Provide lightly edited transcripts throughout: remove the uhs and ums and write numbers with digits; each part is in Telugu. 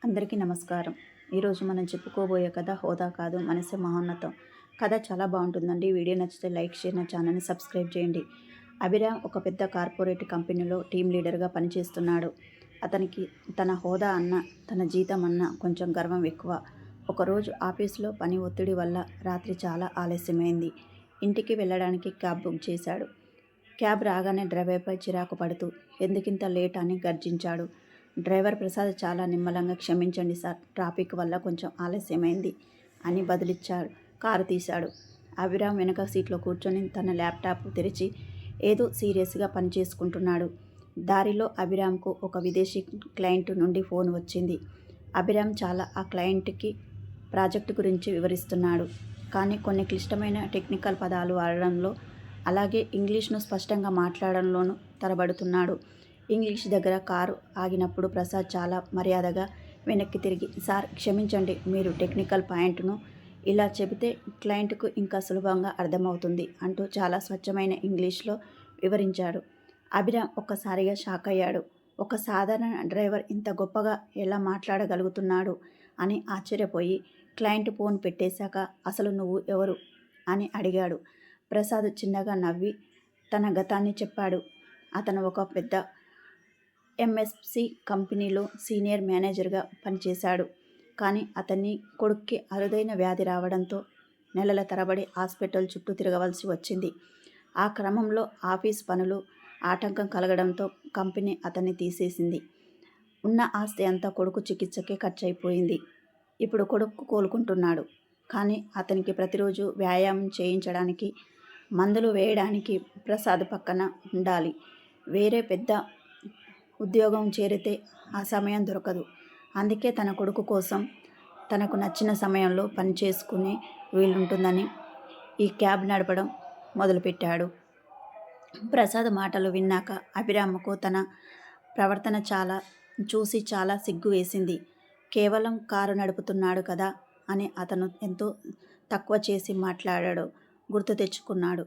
అందరికీ నమస్కారం. ఈరోజు మనం చెప్పుకోబోయే కథ హోదా కాదు మనసే మహోన్నతం. కథ చాలా బాగుంటుందండి. వీడియో నచ్చితే లైక్, షేర్, నా ఛానల్ని సబ్స్క్రైబ్ చేయండి. అభిరామ్ ఒక పెద్ద కార్పొరేట్ కంపెనీలో టీం లీడర్గా పనిచేస్తున్నాడు. అతనికి తన హోదా అన్న, తన జీతం అన్న కొంచెం గర్వం ఎక్కువ. ఒకరోజు ఆఫీసులో పని ఒత్తిడి వల్ల రాత్రి చాలా ఆలస్యమైంది. ఇంటికి వెళ్ళడానికి క్యాబ్ బుక్ చేశాడు. క్యాబ్ రాగానే డ్రైవర్పై చిరాకు పడుతూ ఎందుకింత లేట్ అని గర్జించాడు. డ్రైవర్ ప్రసాద్ చాలా నిమ్మలంగా క్షమించండి సార్, ట్రాఫిక్ వల్ల కొంచెం ఆలస్యమైంది అని బదులిచ్చాడు. కారు తీశాడు. అభిరామ్ వెనక సీట్లో కూర్చొని తన ల్యాప్టాప్ తెరిచి ఏదో సీరియస్గా పనిచేసుకుంటున్నాడు. దారిలో అభిరామ్కు ఒక విదేశీ క్లయింట్ నుండి ఫోన్ వచ్చింది. అభిరామ్ చాలా ఆ క్లయింట్కి ప్రాజెక్టు గురించి వివరిస్తున్నాడు. కానీ కొన్ని క్లిష్టమైన టెక్నికల్ పదాలు వాడడంలో, అలాగే ఇంగ్లీష్ను స్పష్టంగా మాట్లాడడంలోనూ తడబడుతున్నాడు. ఇంగ్లీష్ దగ్గర కారు ఆగినప్పుడు ప్రసాద్ చాలా మర్యాదగా వెనక్కి తిరిగి, సార్ క్షమించండి, మీరు టెక్నికల్ పాయింట్ను ఇలా చెబితే క్లయింట్కు ఇంకా సులభంగా అర్థమవుతుంది అంటూ చాలా స్వచ్ఛమైన ఇంగ్లీష్లో వివరించాడు. అభిరామ్ ఒక్కసారిగా షాక్ అయ్యాడు. ఒక సాధారణ డ్రైవర్ ఇంత గొప్పగా ఎలా మాట్లాడగలుగుతున్నాడు అని ఆశ్చర్యపోయి, క్లయింట్ ఫోన్ పెట్టేశాక అసలు నువ్వు ఎవరు అని అడిగాడు. ప్రసాద్ చిన్నగా నవ్వి తన గతాన్ని చెప్పాడు. అతను ఒక పెద్ద ఎంఎస్సి కంపెనీలో సీనియర్ మేనేజర్గా పనిచేశాడు. కానీ అతన్ని కొడుక్కి అరుదైన వ్యాధి రావడంతో నెలల తరబడి హాస్పిటల్ చుట్టూ తిరగవలసి వచ్చింది. ఆ క్రమంలో ఆఫీస్ పనులు ఆటంకం కలగడంతో కంపెనీ అతన్ని తీసేసింది. ఉన్న ఆస్తి అంతా కొడుకు చికిత్సకే ఖర్చయిపోయింది. ఇప్పుడు కొడుకు కోలుకుంటున్నాడు. కానీ అతనికి ప్రతిరోజు వ్యాయామం చేయించడానికి, మందులు వేయడానికి ప్రసాద్ పక్కన ఉండాలి. వేరే పెద్ద ఉద్యోగం చేరితే ఆ సమయం దొరకదు. అందుకే తన కొడుకు కోసం తనకు నచ్చిన సమయంలో పని చేసుకునే వీలుంటుందని ఈ క్యాబ్ నడపడం మొదలుపెట్టాడు. ప్రసాద్ మాటలు విన్నాక అభిరామ్కు తన ప్రవర్తన చూసి చాలా సిగ్గు వేసింది. కేవలం కారు నడుపుతున్నాడు కదా అని అతను ఎంతో తక్కువ చేసి మాట్లాడాడో గుర్తు తెచ్చుకున్నాడు.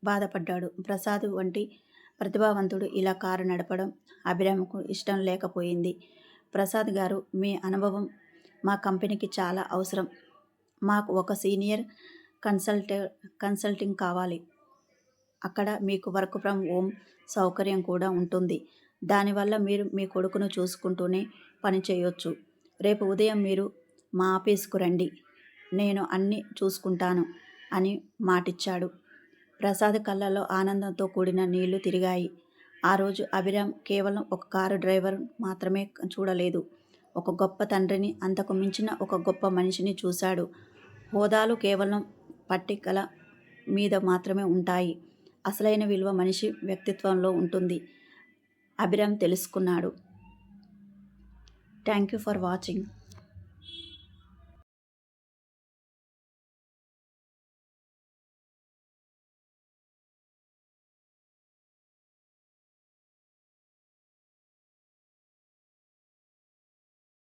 బాధపడ్డాడు. ప్రసాద్ వంటి ప్రతిభావంతుడు ఇలా కారు నడపడం అభిరామ్కు ఇష్టం లేకపోయింది. ప్రసాద్ గారు, మీ అనుభవం మా కంపెనీకి చాలా అవసరం. మాకు ఒక సీనియర్ కన్సల్టింగ్ కావాలి. అక్కడ మీకు వర్క్ ఫ్రమ్ హోమ్ సౌకర్యం కూడా ఉంటుంది. దానివల్ల మీరు మీ కొడుకును చూసుకుంటూనే పని చేయొచ్చు. రేపు ఉదయం మీరు మా ఆఫీస్కు రండి, నేను అన్నీ చూసుకుంటాను అని మాటిచ్చాడు. ప్రసాద్ కళ్ళలో ఆనందంతో కూడిన నీళ్లు తిరిగాయి. ఆ రోజు అభిరామ్ కేవలం ఒక కారు డ్రైవర్ మాత్రమే చూడలేదు, ఒక గొప్ప తండ్రిని, అంతకు మించిన ఒక గొప్ప మనిషిని చూశాడు. హోదాలు కేవలం పట్టికల మీద మాత్రమే ఉంటాయి. అసలైన విలువ మనిషి వ్యక్తిత్వంలో ఉంటుంది. అభిరామ్ తెలుసుకున్నాడు. Thank you for watching.